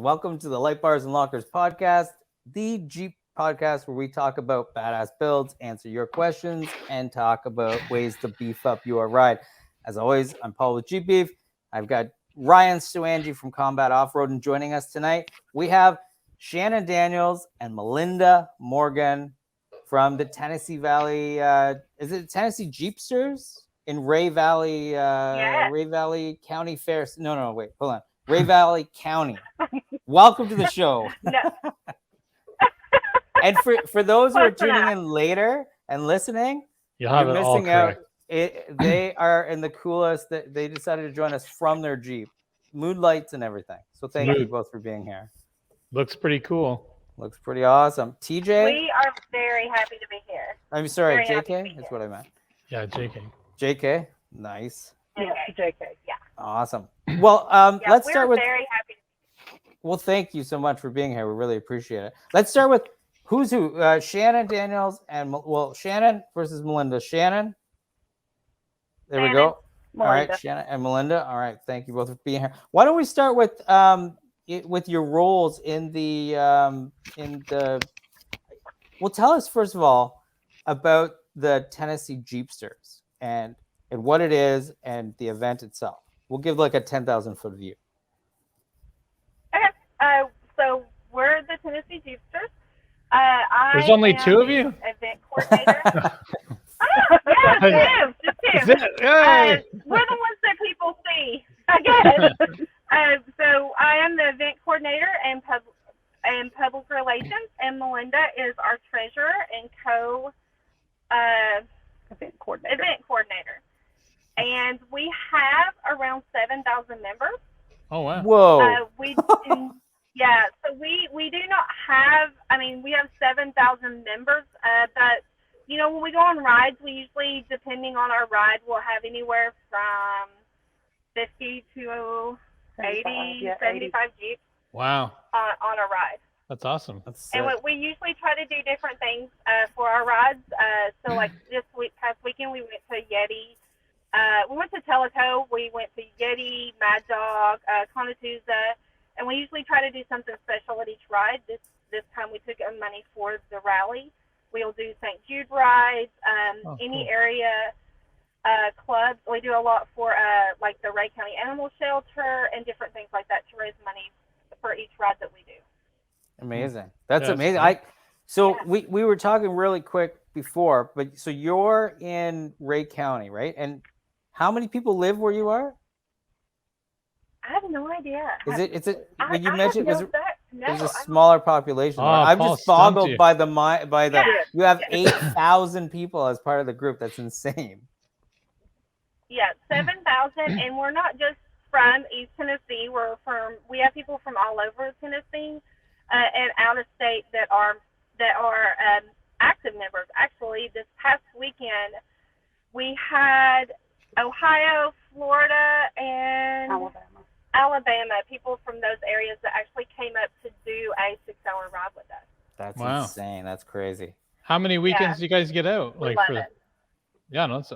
Welcome to the Lightbars and Lockers podcast, the Jeep podcast where we talk about badass builds, answer your questions, and talk about ways to beef up your ride. As always, I'm Paul with JeepBeef. I've got Ryan Suanji from Combat Off-Road, and joining us tonight, we have Shannon Daniels and Melinda Morgan from the Tennessee Valley. Is it Tennessee Jeepsters in Ray Valley? Ray Valley County Fair. No, wait, hold on. Ray Valley County. Welcome to the show. And for those who are tuning in later and listening, you're missing out. They are in the coolest. They decided to join us from their Jeep, mood lights and everything. So thank you both for being here. Looks pretty cool. Looks pretty awesome. TJ? We are very happy to be here. I'm sorry, JK? That's what I meant. Yeah, JK. JK? Nice. JK, yeah. Awesome. Well, let's start with... We're very happy. Well, thank you so much for being here. We really appreciate it. Let's start with who's who. Shannon Daniels and, Shannon versus Melinda. Shannon? There we go. Melinda. All right, Shannon and Melinda. All right, thank you both for being here. Why don't we start with your roles in the well, tell us first of all about the Tennessee Jeepsters and what it is and the event itself. We'll give like a 10,000 foot view. Okay. So we're the Tennessee Jeepsters. There's only two of you? Event coordinator. Yeah, just two. We're the ones that people see, I guess. So I am the event coordinator and public relations, and Melinda is our treasurer and event coordinator. And we have around 7,000 members. Oh wow! Whoa! So we do not have. I mean, we have 7,000 members, but you know, when we go on rides, we usually, depending on our ride, we'll have anywhere from 50 to 80, 75 Jeeps. Wow! On a ride. That's awesome. And we usually try to do different things for our rides. So like this past weekend, we went to Yeti. We went to Teleco. We went to Yeti, Mad Dog, Conatuza, and we usually try to do something special at each ride. This time we took money for the rally. We'll do St. Jude rides, any area clubs. We do a lot for like the Ray County Animal Shelter and different things like that to raise money for each ride that we do. Amazing. That's amazing. We were talking really quick before, but so you're in Ray County, right? And how many people live where you are? I have no idea. Is it? When you mentioned there's a smaller population. Oh, I'm just boggled by the you have 8,000 people as part of the group. That's insane. Yeah, 7,000, and we're not just from East Tennessee. We have people from all over Tennessee and out of state that are active members. Actually, this past weekend we had Ohio, Florida, and Alabama, people from those areas that actually came up to do a 6-hour ride with us. That's insane. That's crazy. How many weekends do you guys get out?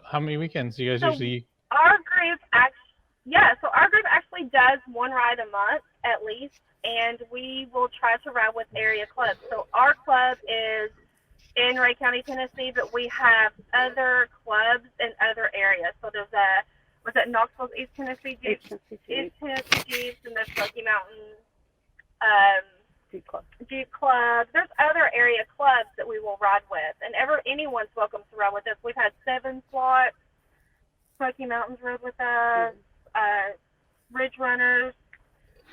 How many weekends do you guys usually? Our group actually does one ride a month at least, and we will try to ride with area clubs. So our club is in Ray County, Tennessee, but we have other clubs in other areas. So there's Knoxville's East Tennessee Jeeps, and there's Smoky Mountain Jeep Club. There's other area clubs that we will ride with, and anyone's welcome to ride with us. We've had 7 slots. Smoky Mountains rode with us, Ridge Runners.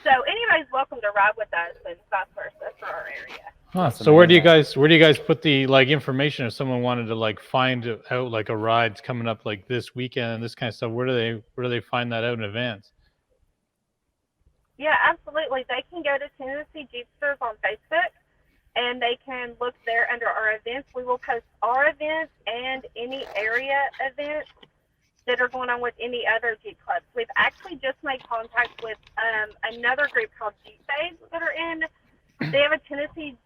So anybody's welcome to ride with us, and vice versa for our area. Huh. So where do you guys put the information if someone wanted to find out like a ride's coming up like this weekend and this kind of stuff? Where do they find that out in advance? Yeah, absolutely. They can go to Tennessee Jeepsters on Facebook, and they can look there under our events. We will post our events and any area events that are going on with any other Jeep clubs. We've actually just made contact with another group called JeepBeef that are in. They have a Tennessee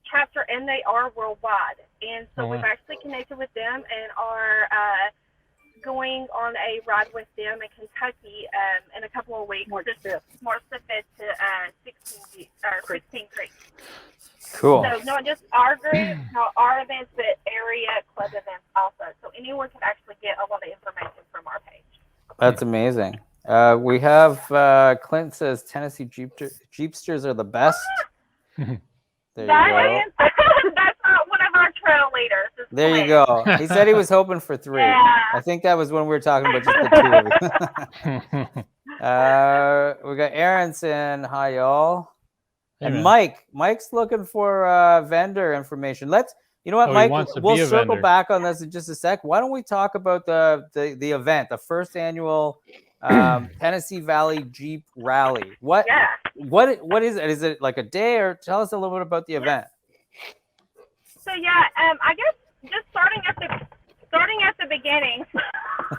chapter, and they are worldwide. And so we've actually connected with them and are going on a ride with them in Kentucky in a couple of weeks. March 5th to 16 Creek. Cool. So not just our group, not our events, but area club events also. So anyone can actually get a lot of information from our page. That's amazing. We have Clint says Tennessee Jeepsters are the best. There you go. That's not one of our trail leaders. There you go. He said he was hoping for 3. Yeah. I think that was when we were talking about just the 2. We got Aaron saying hi, y'all. And Mike's looking for vendor information. You know what, Mike? We'll circle back on this in just a sec. Why don't we talk about the event, the first annual Tennessee Valley Jeep Rally? What is it? Is it like a day, or tell us a little bit about the event? So I guess just starting at the beginning.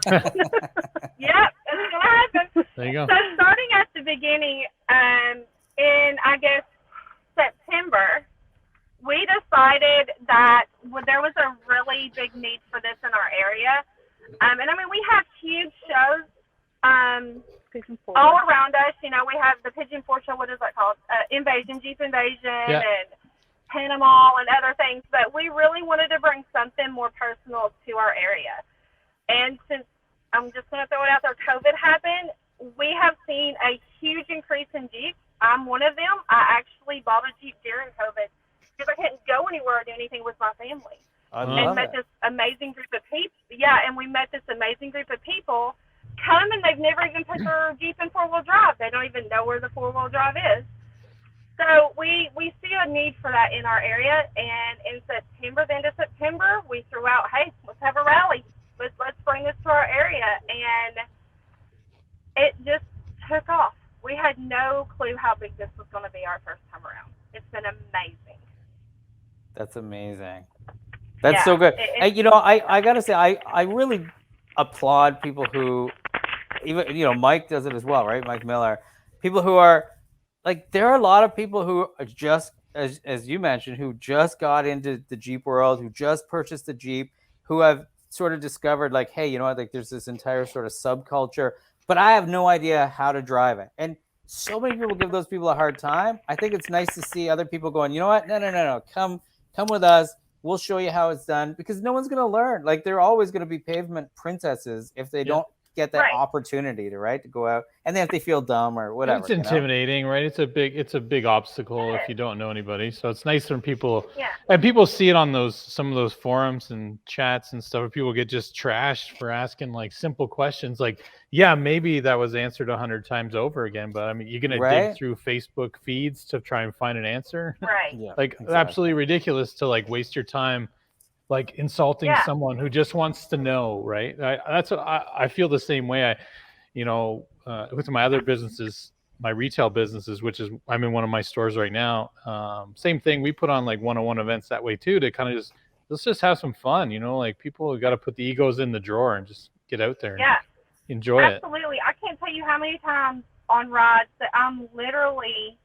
Yep, it's gonna happen. There you go. So starting at the beginning, in I guess September, we decided that there was a really big need for this in our area. And I mean, we have huge shows all around us. You know, we have the Pigeon 4 show, what is that called? Jeep Invasion, and Panama and other things. But we really wanted to bring something more personal to our area. And since I'm just going to throw it out there, COVID happened, we have seen a huge increase in Jeeps. I'm one of them. I actually bought a Jeep during COVID because I couldn't go anywhere or do anything with my family. And met this amazing group of people. Yeah, and we met this amazing group of people come, and they've never even put their Jeep in 4-wheel drive. They don't even know where the 4-wheel drive is. So we see a need for that in our area. And in September, the end of September, we threw out, hey, let's have a rally. Let's bring this to our area. And it just took off. We had no clue how big this was going to be our first time around. It's been amazing. That's amazing. That's so good. You know, I got to say, I really applaud people who, even, you know, Mike does it as well, right? Mike Miller. People who are, like, there are a lot of people who are just, as you mentioned, who just got into the Jeep world, who just purchased a Jeep, who have sort of discovered, like, hey, you know what, like, there's this entire sort of subculture, but I have no idea how to drive it. And so many people give those people a hard time. I think it's nice to see other people going, you know what, no, come with us. We'll show you how it's done, because no one's going to learn. Like, they're always going to be pavement princesses if they don't get that opportunity to go out, and then if they feel dumb or whatever. It's intimidating, right? It's a big obstacle if you don't know anybody. So it's nice when people and people see it on some of those forums and chats and stuff, where people get just trashed for asking like simple questions. Like, yeah, maybe that was answered 100 times over again, but I mean, you're gonna dig through Facebook feeds to try and find an answer. Right. Absolutely ridiculous to like waste your time like insulting someone who just wants to know, right? That's what I feel the same way. With my other businesses, my retail businesses, which is I'm in one of my stores right now. Same thing. We put on like one-on-one events that way too, to kind of let's just have some fun. You know, like people got to put the egos in the drawer and just get out there and enjoy it. Absolutely. I can't tell you how many times on rides that I'm literally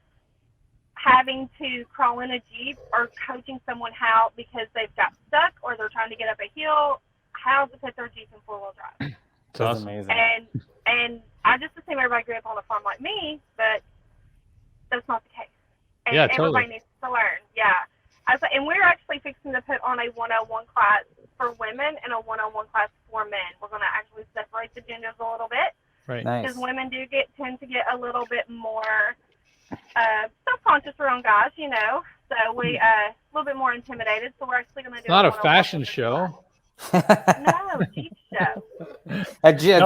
having to crawl in a Jeep or coaching someone how, because they've got stuck or they're trying to get up a hill, how to put their Jeep in 4-wheel drive. That's amazing. And I just assume everybody grew up on a farm like me, but that's not the case. And everybody needs to learn. Yeah. And we're actually fixing to put on a 101 class for women and a 101 class for men. We're going to actually separate the genders a little bit. Right. Because women tend to get a little bit more self-conscious around guys, you know. So we a little bit more intimidated. So we're actually going to do. It's not a fashion show. No, Jeep show. Exactly.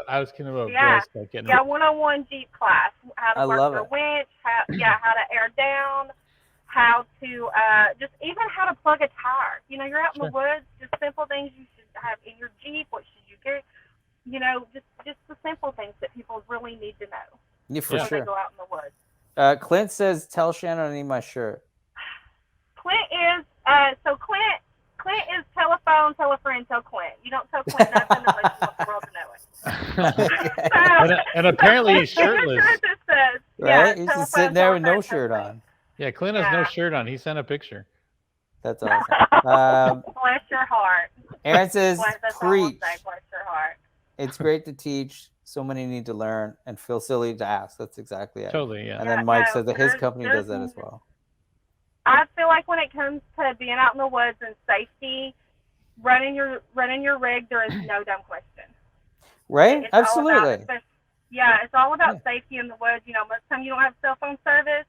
I was kidding about girls like getting 101 Jeep class. How to work the winch. How to air down. How to just even how to plug a tire. You know, you're out in the woods. Just simple things you should have in your Jeep. What should you do? You know, just the simple things that people really need to know. Yeah, for sure. They go out in the woods. Clint says, "Tell Shannon I need my shirt." Clint is Clint is telephone, tell a friend, tell Clint. You don't tell Clint nothing unless you want the world to know it. And apparently he's shirtless. Right? He's just sitting there with no shirt on. Yeah, Clint has no shirt on. He sent a picture. That's awesome. Bless your heart. Aaron says, That's all I'll preach. say. Bless your heart. It's great to teach. So many need to learn and feel silly to ask. That's exactly it. Totally, yeah. And then Mike says that his company does that as well. I feel like when it comes to being out in the woods and safety, running your rig, there is no dumb question. Right? It's Absolutely. It's all about safety in the woods. You know, most of the time you don't have cell phone service.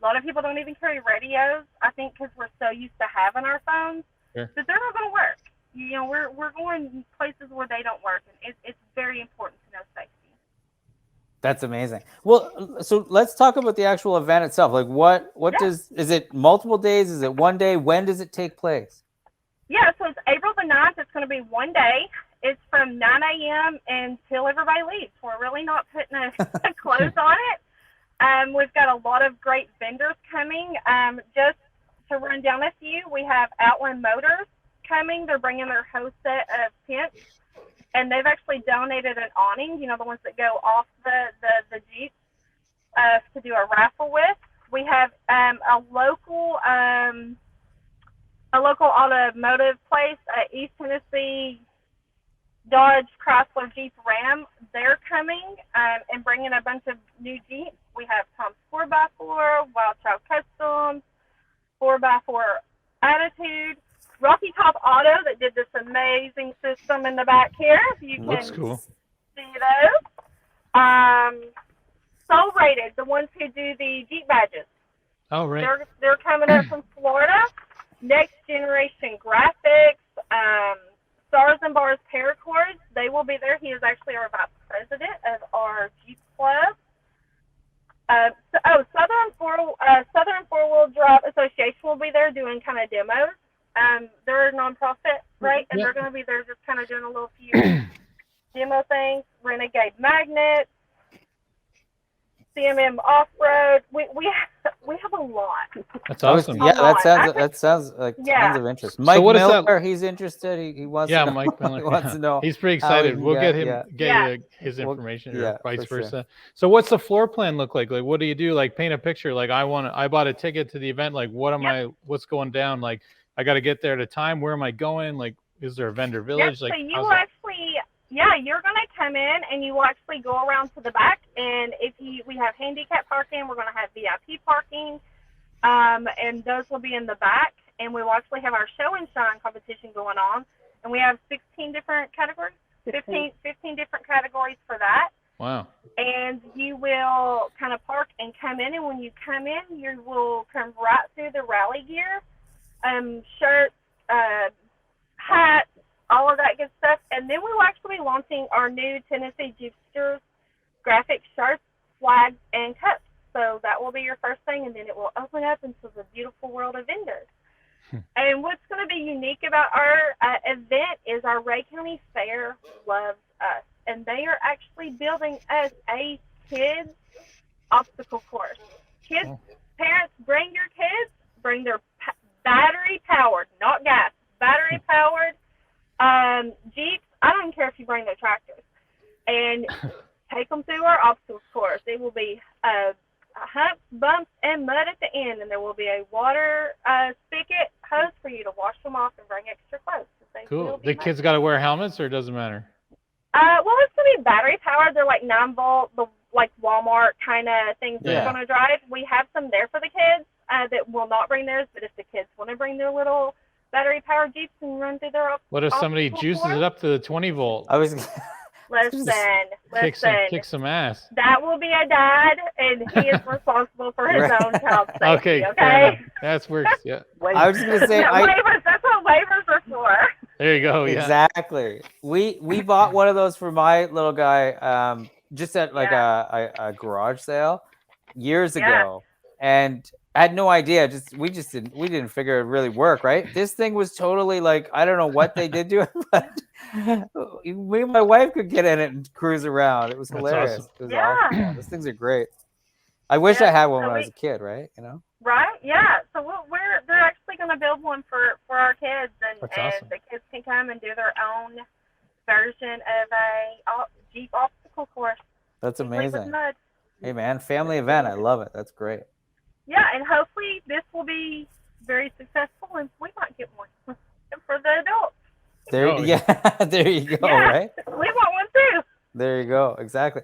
A lot of people don't even carry radios, I think, because we're so used to having our phones. Sure. But they're not going to work. You know, we're going places where they don't work, and it's very important to know safety. That's amazing. Well, so let's talk about the actual event itself. Like, what is it multiple days? Is it one day? When does it take place? Yeah, so it's April the 9th. It's going to be one day. It's from 9 a.m. until everybody leaves. We're really not putting a close on it. We've got a lot of great vendors coming. Just to run down a few, we have Outland Motors coming. They're bringing their whole set of tents, and they've actually donated an awning, you know, the ones that go off the Jeep, to do a raffle with. We have a local automotive place, East Tennessee Dodge Chrysler Jeep Ram. They're coming and bringing a bunch of new Jeeps. We have Tom's 4x4, Wild Child Customs, 4x4 Attitude, Rocky Top Auto that did this amazing system in the back here. You can Looks cool. see those. Soul Rated, the ones who do the Jeep badges. Oh, right. They're coming up from Florida. Next Generation Graphics, Stars and Bars Paracords, they will be there. He is actually our vice president of our Jeep Club. Southern Four-Wheel Drive Association will be there doing kind of demos. They're a nonprofit, right? And they're going to be there just kind of doing a little few demo things. Renegade Magnets, CMM Off-Road. We have a lot. That's awesome. Yeah, that sounds like tons of interest. Mike Miller, he's interested. He wants to know. Mike Miller. He wants to know. He's pretty excited. We'll get his information or vice versa. Sure. So what's the floor plan look like? Like, what do you do? Like, paint a picture. Like, I bought a ticket to the event. Like, what's going down? Like, I got to get there at a time. Where am I going? Like, is there a vendor village? Yep, like, so you will actually, you're going to come in and you will actually go around to the back. And we have handicap parking, we're going to have VIP parking, and those will be in the back. And we will actually have our show and shine competition going on. And we have 16 different categories, 15 different categories for that. Wow. And you will kind of park and come in. And when you come in, you will come right through the rally gear, shirts, hats, all of that good stuff. And then we will actually be launching our new Tennesee Jeepsters graphic shirts, flags, and cups. So that will be your first thing, and then it will open up into the beautiful world of vendors. And what's going to be unique about our event is our Ray County Fair loves us, and they are actually building us a kids obstacle course. Kids, parents, bring your kids, bring their battery-powered, not gas, battery-powered Jeeps. I don't even care if you bring their tractors. And take them through our obstacle course. It will be humps, bumps, and mud at the end, and there will be a water spigot hose for you to wash them off and bring extra clothes. Cool. The kids got to wear helmets, or it doesn't matter? Well, it's going to be battery powered. They're like 9-volt, like Walmart kind of things they're going to drive. We have some there for the kids that will not bring theirs, but if the kids want to bring their little battery powered Jeeps and run through their what if somebody juices it up to the 20-volt? Listen. Kick some ass. That will be a dad, and he is responsible for his own child safety. Okay. That works. Yeah. I was going to say waivers. That's what waivers are for. There you go. Yeah. Exactly. We bought one of those for my little guy just at like a garage sale years ago, and I had no idea. We didn't figure it really work, right? This thing was totally like, I don't know what they did to it, but me and my wife could get in it and cruise around. It was hilarious. Awesome. It was awesome. Those things are great. I wish I had one when I was a kid, right? You know? Right? Yeah. So they're actually going to build one for our kids, and awesome. the kids can come and do their own version of a Jeep obstacle course. That's amazing. Hey man, family event. I love it. That's great. Yeah, and hopefully this will be very successful, and we might get one for the adults. There, Oh, yeah, there you go. Yeah. Right. We want one too. There you go. Exactly.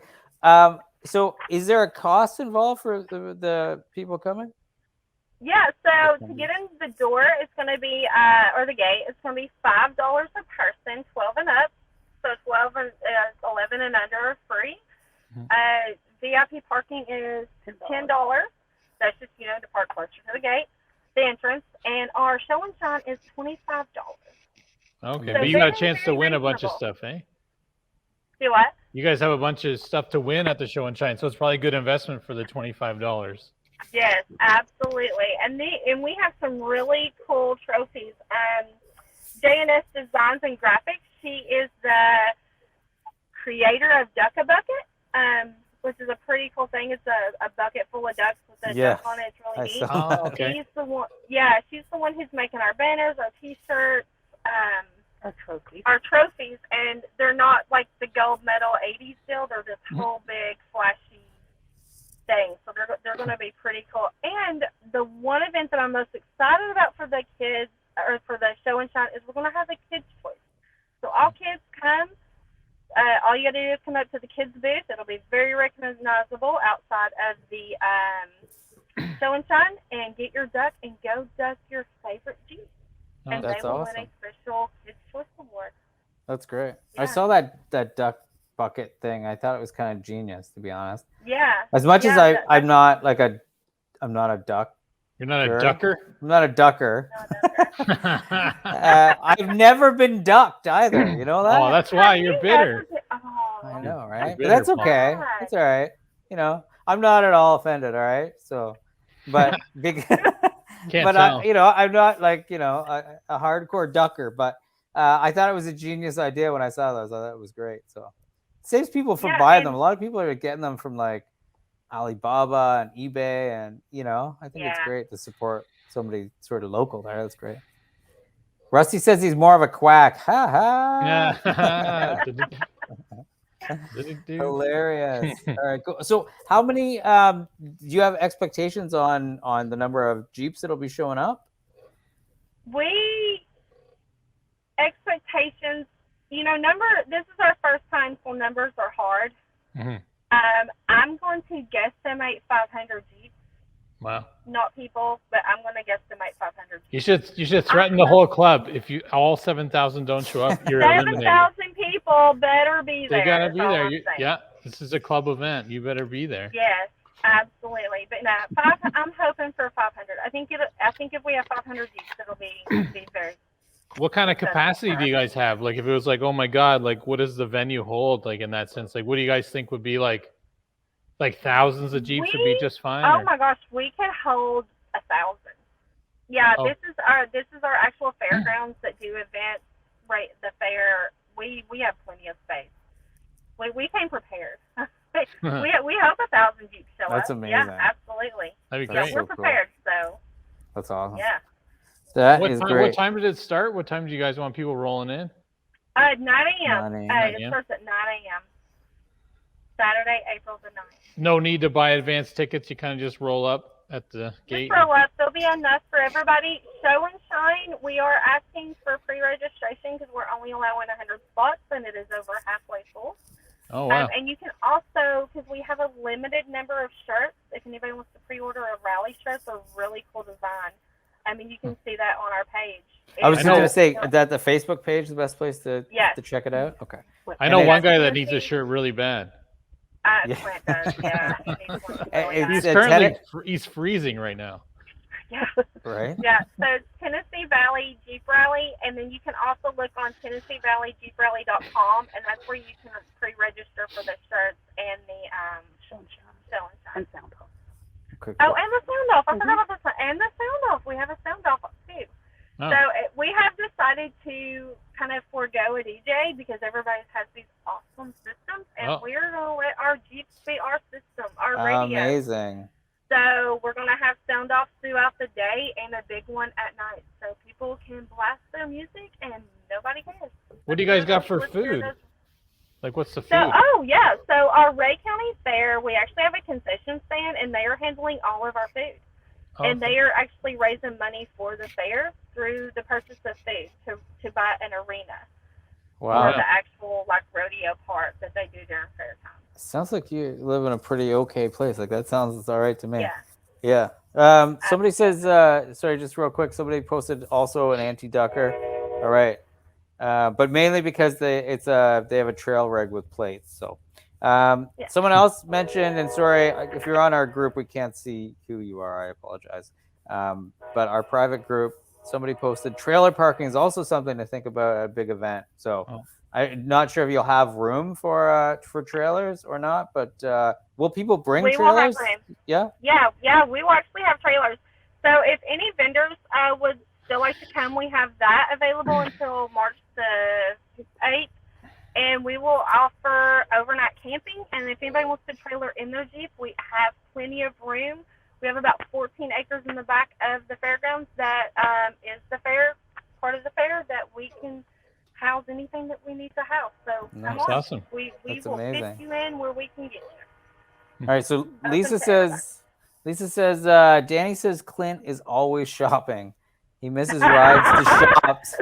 So is there a cost involved for the people coming? Yeah, so to get in the door, it's going to be, or the gate, it's going to be $5 a person, 12 and up. So 11 and under are free. VIP parking is $10. That's just, to park closer to the gate, the entrance. And our show and shine is $25. Okay, So but you got a very, chance to very win a bunch of reasonable. stuff, eh? Do what? You guys have a bunch of stuff to win at the show and shine, so it's probably a good investment for the $25. Yes, absolutely. And we have some really cool trophies. JNS Designs and Graphics, she is the creator of Duck-a-Bucket, which is a pretty cool thing. It's a bucket full of ducks with a duck on it. It's really neat. Oh, okay. She's the one. Yeah, she's the one who's making our banners, our T-shirts, our trophies, and they're not like the gold medal 80s deal. They're this whole big flashy thing. So they're going to be pretty cool. And the one event that I'm most excited about for the kids, or for the show and shine, is we're going to have a kids choice. So all kids come. All you got to do is come up to the kids booth. It'll be very recognizable outside of the show and shine, and get your duck and go duck your favorite Jeep. Oh, And that's they will awesome. win a special Kids Choice Award. That's great. Yeah. I saw that duck bucket thing. I thought it was kind of genius, to be honest. Yeah. As much as Yeah, I'm not a duck. You're not a Sure. ducker? I'm not a ducker. No. I've never been ducked either. You know that? Oh, that's why you're bitter. I know, right? But bitter, that's Paul. okay. It's all right. I'm not at all offended. All right. So, but Can't but tell. I'm not like a hardcore ducker. But I thought it was a genius idea when I saw those. I thought it was great. So it saves people from buying them. A lot of people are getting them from like Alibaba and eBay, and I think it's great to support somebody sort of local there. That's great. Rusty says he's more of a quack. Ha ha. Yeah. Hilarious. All right, cool. So how many do you have expectations on the number of Jeeps that'll be showing up? Expectations, this is our first time, so numbers are hard. Mm-hmm. I'm going to guesstimate 500 Jeeps. Wow. Not people, but I'm going to guesstimate 500 Jeeps. You should threaten the whole club. If all 7,000 don't show up, you're eliminated. 7,000 people better be there. They gotta be there. Yeah. Yeah, this is a club event. You better be there. Yes, absolutely. But no, I'm hoping for 500. I think if we have 500 Jeeps, it'll be very. What kind of capacity do you guys have? Like, if it was like, oh my God, like, what does the venue hold? Like, in that sense, like, what do you guys think would be like thousands of Jeeps would be just fine? Oh my gosh, we could hold 1,000. Yeah, Oh. this is our actual fairgrounds that do events. Right, the fair. We have plenty of space. We came prepared. we hope 1,000 Jeeps show up. That's amazing. Yeah, absolutely. That'd be Yeah, great. we're So cool. prepared. So That's awesome. yeah. That What is time, great. what time did it start? What time do you guys want people rolling in? 9 a.m. 9 a.m. It starts at 9 a.m. Saturday, April the 9th. No need to buy advance tickets. You kind of just roll up at the gate. Just roll up. There'll be enough for everybody. Show and shine. We are asking for pre-registration because we're only allowing 100 spots, and it is over halfway full. Oh wow. And you can also, because we have a limited number of shirts, if anybody wants to pre-order a rally shirt, they're really cool design. I mean, you can see that on our page. I was I just going know- to say that the Facebook page is the best place to Yes. check it out. Okay. I know And one it's- guy that needs a shirt really bad. Yeah. Clint does, yeah. He needs one really It's bad. He's a currently he's freezing right now. Yeah. Right. Yeah, so it's Tennessee Valley Jeep Rally, and then you can also look on TennesseeValleyJeepRally.com, and that's where you can pre-register for the shirts and the show and shine. Okay, Oh, cool. and the sound off. I forgot about the and the sound off. We have a sound off too. Oh. So we have decided to kind of forego a DJ because everybody has these awesome systems, and we're going to let our Jeeps be our system, our radio. Amazing. So we're going to have sound offs throughout the day and a big one at night. So people can blast their music and nobody cares. What do you guys got for Let's hear food? those. Like, what's the food? So our Ray County Fair, we actually have a concession stand, and they are handling all of our food. And they are actually raising money for the fair through the purchase of food to buy an arena. Wow. for the actual like rodeo part that they do during fair time. Sounds like you live in a pretty okay place. Like that sounds all right to me. Yeah. Yeah. Somebody says, sorry, just real quick. Somebody posted also an anti-ducker. All right. But mainly because they have a trail rig with plates. So, someone else mentioned, and sorry if you're on our group, we can't see who you are. I apologize. But our private group, somebody posted trailer parking is also something to think about at a big event. So. I'm not sure if you'll have room for trailers or not, but will people bring trailers? Will have room. Yeah. Yeah. We will actually have trailers. So if any vendors would still like to come, we have that available until March the 8th, and we will offer overnight camping. And if anybody wants to trailer in their Jeep, we have plenty of room. We have about 14 acres in the back of the fairgrounds that is the fair part of the fair that we can house anything that we need to house. So That's come on. awesome. We That's will amazing. fit you in where we can get you. All right. So Lisa says, Danny says Clint is always shopping. He misses rides to shops.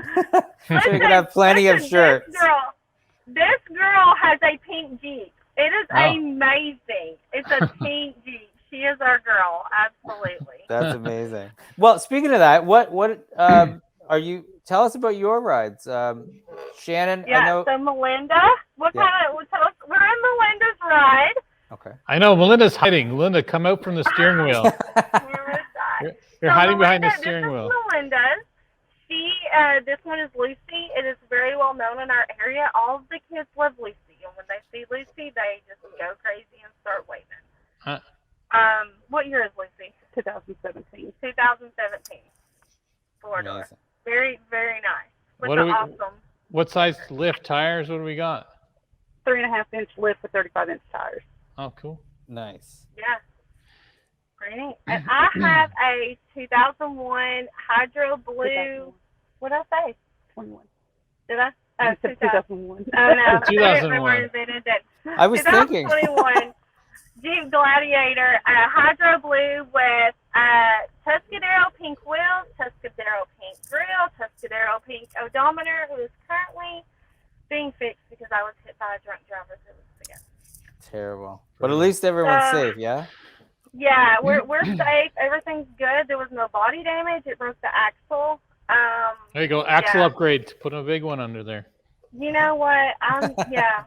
So you can have plenty of shirts. This girl has a pink Jeep. It is amazing. It's a pink Jeep. She is our girl. Absolutely. That's amazing. Well, speaking of that, what are you? Tell us about your rides, Shannon. Yeah. I know, So Melinda, we're in Melinda's ride. Okay. I know Melinda's hiding. Melinda, come out from the steering wheel. You're hiding behind the steering wheel. This is Melinda's. This one is Lucy. It is very well known in our area. All of the kids love Lucy, and when they see Lucy, they just go crazy and start waving. What year is Lucy? 2017. 2017. Florida. Amazing. Very, very nice. What are we- awesome. What size lift tires? What do we got? 3.5-inch lift with 35-inch tires. Oh, cool. Nice. Yeah. Great. And I have a 2001 Hydro Blue. What did I say? 21. Did I? Oh, I said 2001. Oh, no. 2001. I was thinking. 2021 Jeep Gladiator, Hydro Blue with Tuscadero pink wheels, Tuscadero pink grill, Tuscadero pink odometer, who is currently being fixed because I was hit by a drunk driver 2 weeks ago. Terrible. But at least everyone's safe, yeah? Yeah, we're safe. Everything's good. There was no body damage. It broke the axle. There you go. Axle upgrade. Put a big one under there. You know what? Yeah,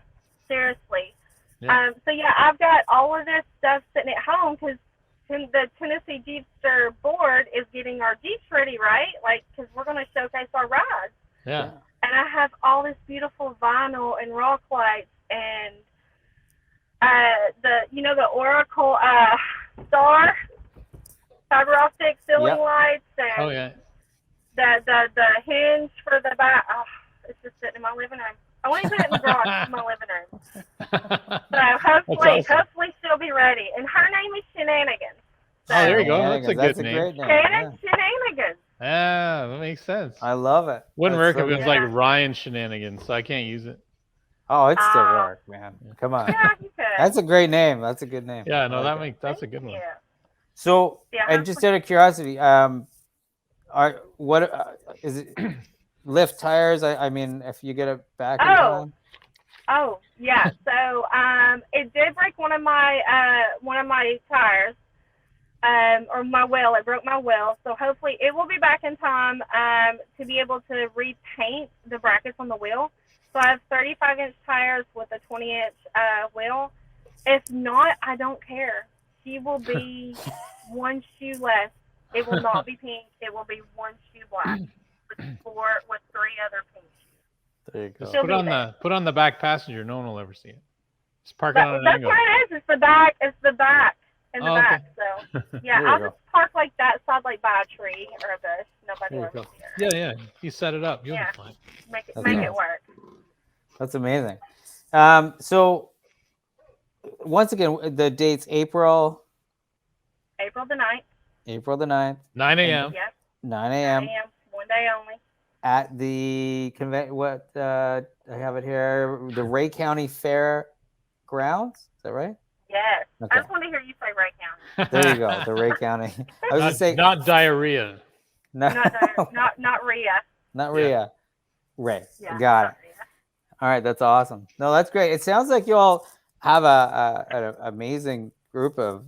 seriously. Yeah. So yeah, I've got all of this stuff sitting at home because the Tennessee Jeepster board is getting our Jeeps ready, right? Like, because we're going to showcase our rides. Yeah. And I have all this beautiful vinyl and rock lights and the Oracle Star fiber optic ceiling lights and the hinge for the back. Oh, it's just sitting in my living room. I want to put it in the garage in my living room. So hopefully she'll be ready. And her name is Shenanigans. So, oh, there you go. That's a good name. Great name. Shenanigans. Yeah, that makes sense. I love it. Wouldn't That's work so if it was good. like Ryan Shenanigans, so I can't use it. Oh, it still work, man. Come on. Yeah, you could. That's a great name. That's a good name. Yeah, no, I like that's a good one. Yeah. So, Yeah, and just out of curiosity, is it? Lift tires. I mean, if you get it back in time. Oh, yeah. So, it did break one of my tires, or my wheel. It broke my wheel. So hopefully it will be back in time to be able to repaint the brackets on the wheel. So I have 35-inch tires with a 20-inch wheel. If not, I don't care. She will be one shoe less. It will not be pink. It will be one shoe black with 3 other pink shoes. There you go. She'll Put on the back passenger. No one will ever see it. Just park it on an That's angle. what it is. It's the back. It's the back. In the back. Okay. So yeah, There you I'll go. just park like that side, like by a tree or a bush. Nobody There will you go. see it. Yeah. You set it up. You'll Yeah. be fine. Make That's it nice. work. That's amazing. So once again, the date's April April the 9th. April the 9th, 9 a.m. Yep. 9 9 a.m. a.m. One day only. at the I have it here, the Ray County Fair grounds. Is that right? Yes. Okay. I just want to hear you say Ray County. There you go, the Ray County. I was Not, just saying, not diarrhea. no, Not Rhea. not Rhea. Ray. Yeah, Got not it. Rhea. All right, that's awesome. No, that's great. It sounds like you all have an amazing group of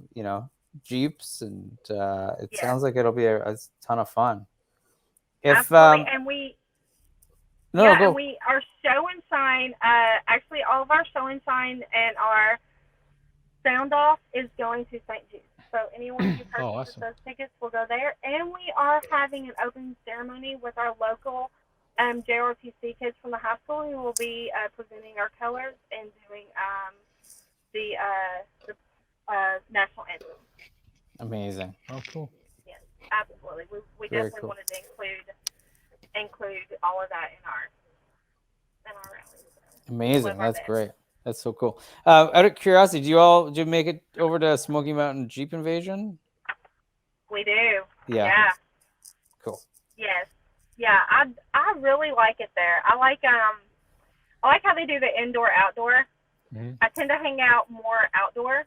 Jeeps, and it Yes. sounds like it'll be a ton of fun. If Absolutely. And we no, and go. we our show and shine. Actually, all of our show and shine and our sound off is going to St. Jude's. So anyone who purchases awesome. those tickets will go there. And we are having an open ceremony with our local JROTC kids from the high school, who will be presenting our colors and doing the national anthem. Amazing. Oh, cool. Yes, absolutely. We Very definitely cool. wanted to include all of that in our rally. So Amazing. Love our That's best. great. That's so cool. Out of curiosity, did you make it over to Smoky Mountain Jeep Invasion? We do. Yeah. Yeah. Cool. Yes. Yeah. I really like it there. I like how they do the indoor outdoor. Mhm. I tend to hang out more outdoor.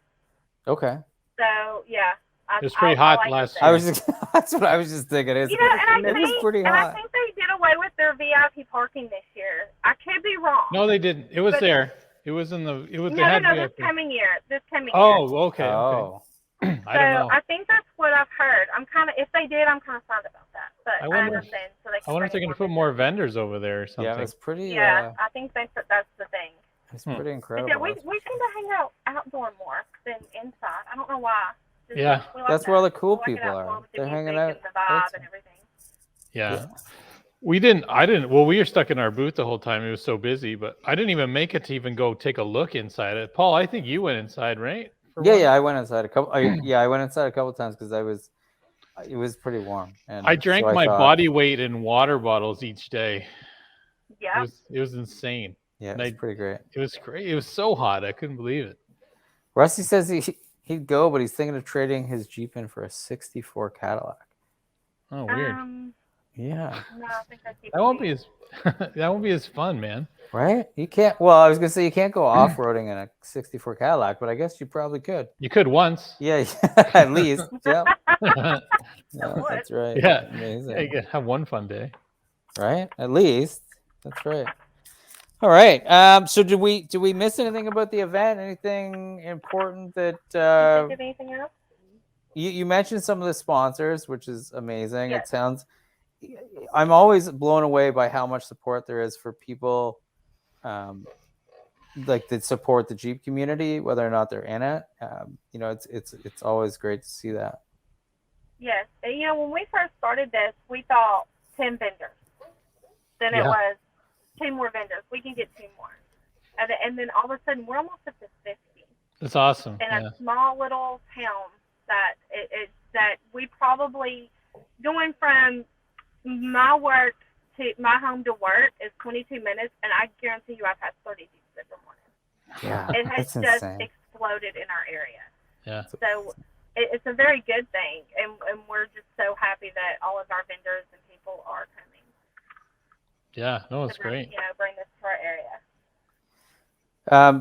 Okay. So yeah. It was pretty hot like it last there. I was just, that's what I was just thinking. It You know, and was pretty I hot. think they did away with their VIP parking this year. I could be wrong. No, they didn't. It was But- there. It was in the. It was. No, they had this VIP. coming year. This coming year. Oh, okay. Oh. Okay. So I don't know. I think that's what I've heard. If they did, I'm kind of sad about that. But I I wonder- understand. So they I wonder if they're bring gonna put more vendors over there or something. Yeah, it's pretty. Yeah, I think that's the thing. It's pretty incredible. But yeah, we tend to hang out outdoor more than inside. I don't know why. Just Yeah. we like That's where all the that. cool We like it people outdoor are. with the They're hanging music out and the vibe outside. and everything. Yeah. We didn't. I didn't. Well, we were stuck in our booth the whole time. It was so busy, but I didn't even make it to even go take a look inside it. Paul, I think you went inside, right? For one? Yeah, I went inside a couple. I went inside a couple times because it was pretty warm. And I drank so my thought, body weight in water bottles each day. Yeah. It was insane. Yeah, and it's pretty great. It was great. It was so hot. I couldn't believe it. Rusty says he'd go, but he's thinking of trading his Jeep in for a '64 Cadillac. Oh, weird. Yeah. No, I think that's That won't be as that won't be as fun, man. Right? You can't. Well, I was gonna say you can't go off roading in a '64 Cadillac, but I guess you probably could. You could once. Yeah, at least. Yep. Yeah, Yeah, that's right. Yeah. Amazing. you could have one fun day. Right? At least. That's right. All right. So did we miss anything about the event? Anything important that Did anything else? you mentioned some of the sponsors, which is amazing. Yes. It sounds I'm always blown away by how much support there is for people like that support the Jeep community, whether or not they're in it. It's always great to see that. Yes. And, when we first started this, we thought 10 vendors. Then it Yeah. was 2 more vendors. We can get 2 more. And then all of a sudden, we're almost up to 50 That's awesome. in Yeah. a small little town that that we probably, going from my home to work is 22 minutes, and I guarantee you I pass 30 Jeeps every morning. Yeah, It has that's just insane. exploded in our area. Yeah. So it's a very good thing, and we're just so happy that all of our vendors and people are coming. Yeah. No, it's to bring, great. bring this to our area.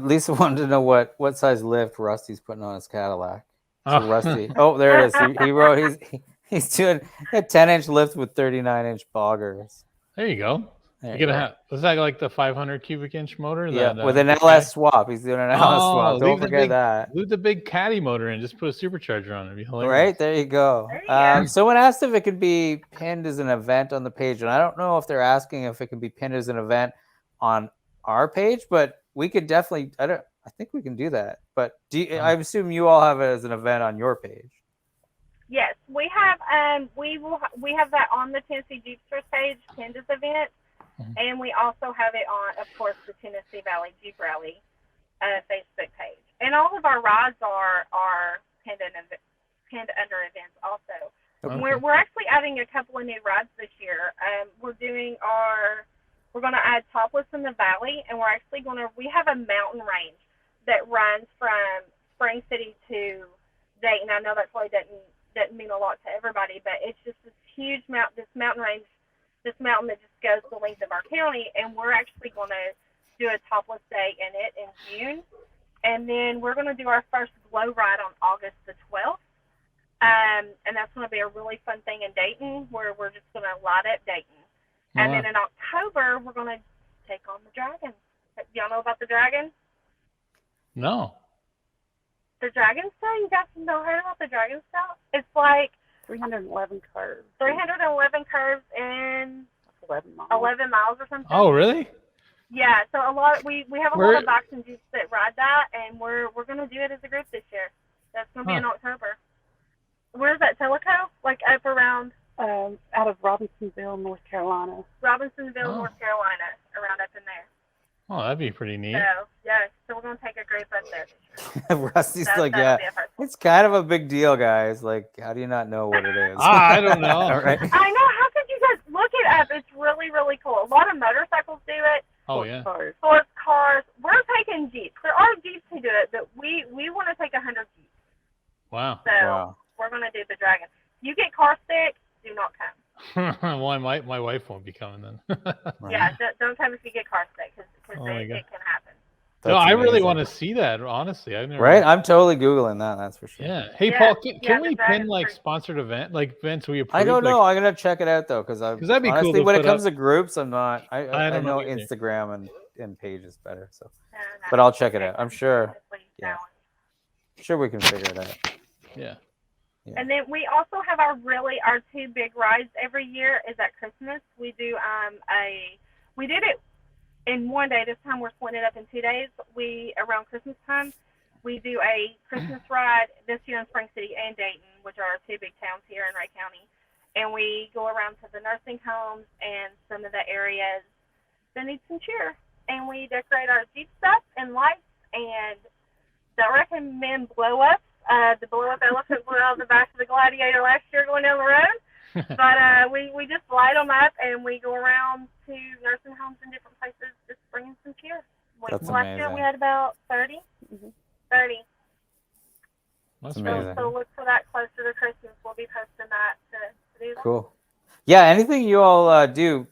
Lisa wanted to know what size lift Rusty's putting on his Cadillac. So Oh. Rusty. Oh, there it is. He wrote he's doing a 10-inch lift with 39-inch boggers. There you go. There You're you gonna go. have. Was that like the 500 cubic inch motor? Yeah, that, with an okay. LS swap. He's doing an LS swap. Don't leave the forget big- that. Leave the big caddy motor in. Just put a supercharger on it. It'd be hilarious. Right, there you go. There you go. Someone asked if it could be pinned as an event on the page, and I don't know if they're asking if it can be pinned as an event on our page, but we could definitely. I think we can do that. But I assume you all have it as an event on your page. Yes, we have. We have that on the Tennessee Jeepsters page, pinned as event, and we also have it on, of course, the Tennessee Valley Jeep Rally Facebook page. And all of our rides are pinned under events also. Okay. We're actually adding a couple of new rides this year. We're going to add topless in the valley, and we have a mountain range that runs from Spring City to Dayton. I know that probably doesn't mean a lot to everybody, but it's just this huge mountain range, this mountain that just goes the length of our county, and we're actually going to do a topless day in it in June, and then we're going to do our first glow ride on August the 12th, and that's going to be a really fun thing in Dayton, where we're just going to light up Dayton, and then in October we're going to take on the dragon. Y'all know about the Dragon? No. The Dragon Stout? You guys know heard about the Dragon Stout? It's like 311 curves. 311 curves in 11 miles. 11 miles or something. Oh, really? Yeah, so we have a Where- lot of bikes and Jeeps that ride that, and we're gonna do it as a group this year. That's gonna be in October. Where's that, Tellico? Like up around Out of Robinsonville, North Carolina. Robinsonville, Oh. North Carolina, around up in there. Oh, that'd be pretty neat. So yeah, so we're gonna take a group up there this year. Rusty's like, That'll yeah, be a first one. it's kind of a big deal, guys. Like, how do you not know what it is? I don't know. All right. I know. How could you guys look it up? It's really, really cool. A lot of motorcycles do it. Oh, yeah. Cars. Sports cars. We're taking Jeeps. There are Jeeps who do it, but we want to take 100 Jeeps. Wow. So Wow. we're going to do the Dragon. If you get car sick, do not come. Well, my wife won't be coming then. Right. Yeah, don't come if you get car sick because Oh my it God. can happen. No, That's I really amazing. want to see that, honestly. I've never. Right? I'm totally Googling that. That's for sure. Yeah. Hey, Yeah, Paul, can yeah, we the pin Dragon's like pretty- sponsored events we approve? I don't like- know. I'm gonna check it out though, because that'd be cool honestly, to when it put comes up- to groups, I'm not. I don't know know either. Instagram and pages better. So, No. but I'll check it out. I'm sure. Yeah. Sure, we can figure it out. Yeah. And then we also have our two big rides every year is at Christmas. We do we did it in one day. This time we're splitting it up in 2 days. Around Christmas time, we do a Christmas ride this year in Spring City and Dayton, which are our two big towns here in Ray County. And we go around to the nursing homes and some of the areas that need some cheer. And we decorate our Jeep stuff and lights, and don't recommend blow-ups. The blow-up elephant blew out of the back of the Gladiator last year going down the road. But we just light them up, and we go around to nursing homes in different places just bringing some cheer. That's Last year amazing. we had about 30. 30. That's Amazing. really So look for that closer to Christmas. We'll be posting that to do that. Cool. Yeah, anything you all do,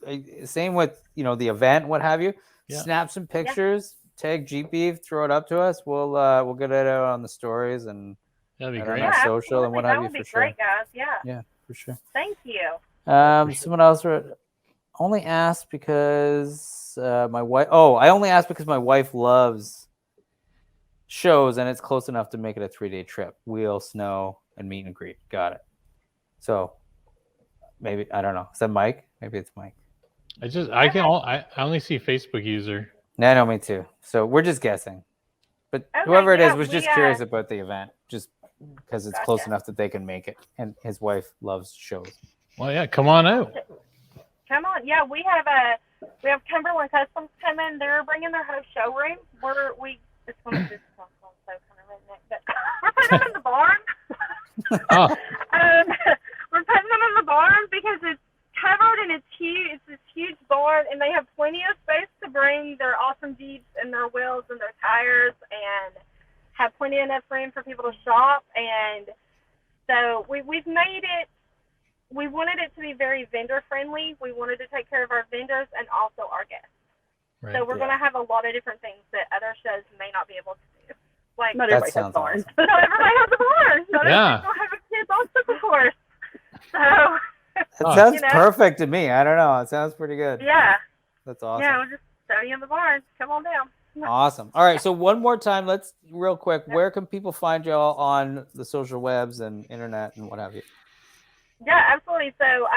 same with the event, what have you. Yeah. Snap some pictures, tag JeepBeef, throw it up to us. We'll get it out on the stories and That'd be I don't great. know. Yeah, social and what absolutely. have That you would be for sure. great, guys. Yeah. Yeah, for sure. Thank you. Someone else wrote, only asked because my wife. Oh, I only asked because my wife loves shows and it's close enough to make it a 3-day trip. Wheel, snow, and meet and greet. Got it. So maybe I don't know. Is that Mike? Maybe it's Mike. I only see Facebook user. No, no, me too. So we're just guessing. But Okay, whoever it is yeah, was just we, curious about the event, just because it's close Gotcha. enough that they can make it. And his wife loves shows. Well, yeah, come on out. Come on. Yeah, we have Cumberland Customs coming. They're bringing their whole showroom. It's one of this so kind of redneck, but we're putting them in the barn. Oh, We're putting them in the barn because it's covered and it's huge. It's this huge barn, and they have plenty of space to bring their awesome Jeeps and their wheels and their tires, and have plenty enough room for people to shop. And so we've made it. We wanted it to be very vendor friendly. We wanted to take care of our vendors and also our guests. right. So we're going to have a lot of different things that other shows may not be able to do. Like, Not That everybody has sounds barns. awesome. not everybody has a barn. Not Yeah. everybody will have a kid's obstacle course. So, That Oh. sounds You know? perfect to me. I don't know. It sounds pretty good. yeah. That's awesome. Yeah, we'll just throw you in the barn. Come on down. Awesome. All right. So one more time, let's real quick. Where can people find y'all on the social webs and internet and what have you? Yeah, absolutely. So,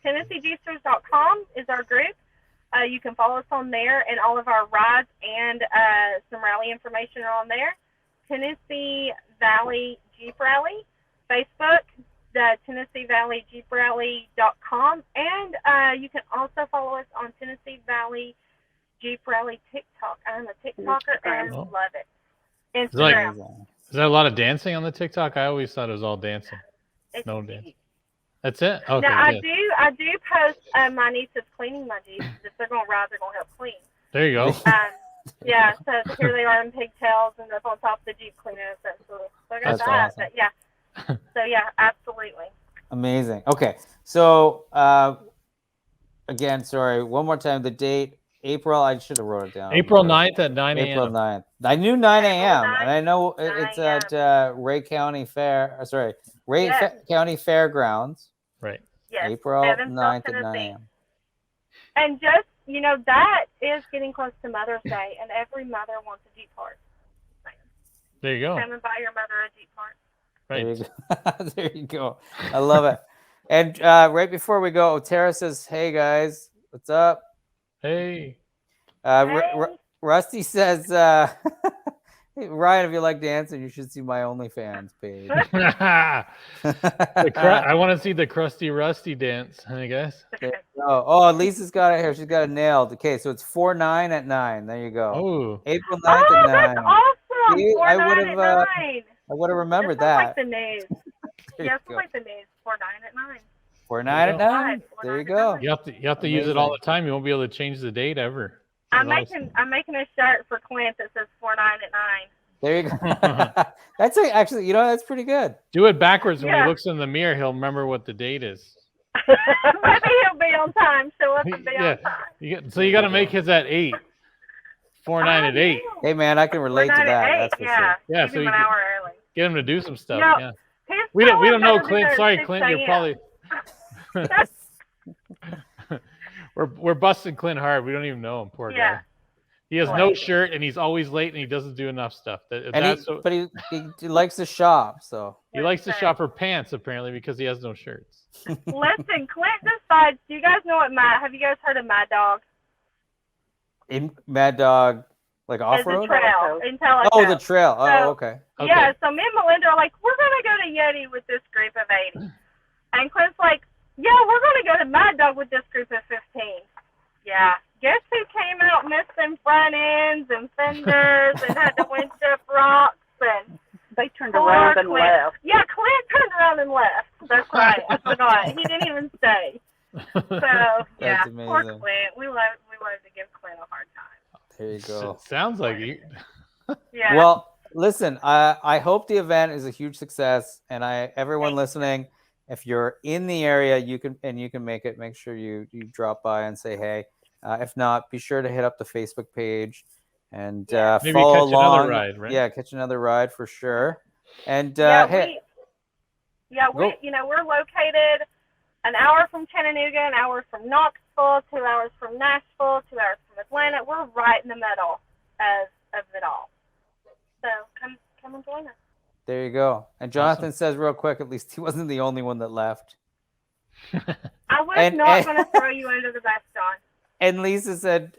TennesseeJeepsters.com is our group. You can follow us on there, and all of our rides and some rally information are on there. Tennessee Valley Jeep Rally, Facebook, the Tennessee Valley Jeep Rally.com, and you can also follow us on Tennessee Valley Jeep Rally TikTok. I'm a TikToker and Oh. love it. like- Instagram. Is there a lot of dancing on the TikTok? I always thought it was all dancing. It's No cute. dance. That's it? Okay, Now, good. I do post my nieces cleaning my Jeeps. If they're going to ride, they're going to help clean. There you go. Yeah, so here they are in pigtails and up on top of the Jeep cleaning and stuff. So I got That's that. awesome. But yeah. So yeah, absolutely. Amazing. Okay. So again, sorry, one more time. The date, April. I should have wrote it down. April 9th at 9 April a.m. 9th. I knew 9 a.m. April and I know 9 it's at Ray County Fair. Ray Yes. County Fairgrounds. Right. Yes. April Evansville, 9th at 9 Tennessee. a.m. And just you know, that is getting close to Mother's Day, and every mother wants a Jeep heart. There you go. Come and buy your mother a Jeep heart. Right. There you go. I love it. And right before we go, Tara says, "Hey guys, what's up?" Hey. Rusty says, "Hey, Ryan, if you like dancing, you should see my OnlyFans page." I want to see the crusty rusty dance, I guess. Oh, Lisa's got it here. She's got it nailed. Okay, so it's 4/9 at 9. There you go. Oh. April 9th at 9. That's awesome. See, 4/9 at 9. I would have remembered This that. like the news. There Yeah, you it's go. like the news. 4/9 at 9. 4/9 at 9. There you go. You have to use it all the time. You won't be able to change the date ever. I'm making a shirt for Clint that says 4/9 at 9. There you go. That's actually, you know, that's pretty good. Do it backwards. When he looks in the mirror, he'll remember what the date is. Maybe he'll be on time. Show up and be on time. So you got to make his at 8. 4/9 at 8. Hey man, I can relate to that. 8, That's for sure. Yeah, so you an hour early. Get him to do some stuff. No, Yeah. We don't know, Clint. Sorry, Clint. You're probably we're busting Clint hard. We don't even know him. Poor guy. He has no shirt and he's always late and he doesn't do enough stuff. But he likes to shop, so he likes to shop for pants apparently because he has no shirts. Listen, Clint decides. Do you guys know what have you guys heard of Mad Dog? In Mad Dog, like off-road? Trail. In Teleco. Oh, the trail. So, Oh, okay. Yeah, so me and Melinda are like, we're going to go to Yeti with this group of 80. And Clint's like, yeah, we're going to go to Mad Dog with this group of 15. Yeah. Guess who came out missing front ends and fenders and had to winch up rocks and they turned around and left. Yeah, Clint turned around and left. That's right. I forgot. He didn't even stay. So yeah, poor Clint. We love to give Clint a hard time. There you go. Sounds like you. Yeah. Well, listen, I hope the event is a huge success, and everyone listening, if you're in the area, you can make it. Make sure you drop by and say hey. If not, be sure to hit up the Facebook page and maybe follow catch along. Another ride, right? Yeah, catch another ride for sure. And we're located an hour from Chattanooga, an hour from Knoxville, 2 hours from Nashville, 2 hours from Atlanta. We're right in the middle of it all. So come and join us. There you go. And Jonathan says real quick, at least he wasn't the only one that left. I was not going to throw you under the bus, John. And Lisa said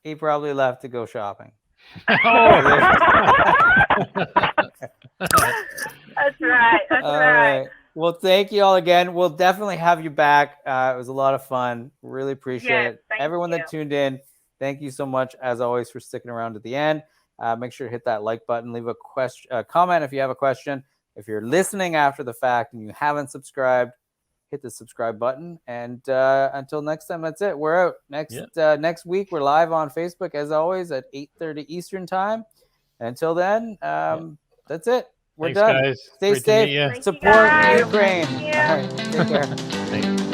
he probably left to go shopping. That's right. That's right. Well, thank you all again. We'll definitely have you back. It was a lot of fun. Really appreciate it. Everyone that tuned in, thank you so much, as always, for sticking around to the end. Make sure to hit that like button. Leave a comment if you have a question. If you're listening after the fact and you haven't subscribed, hit the subscribe button. And until next time, that's it. We're out. Next week, we're live on Facebook, as always, at 8:30 Eastern time. And until then, that's it. We're done. Guys. Stay safe. Support Ukraine. Thank you. All right. Take care. Thanks.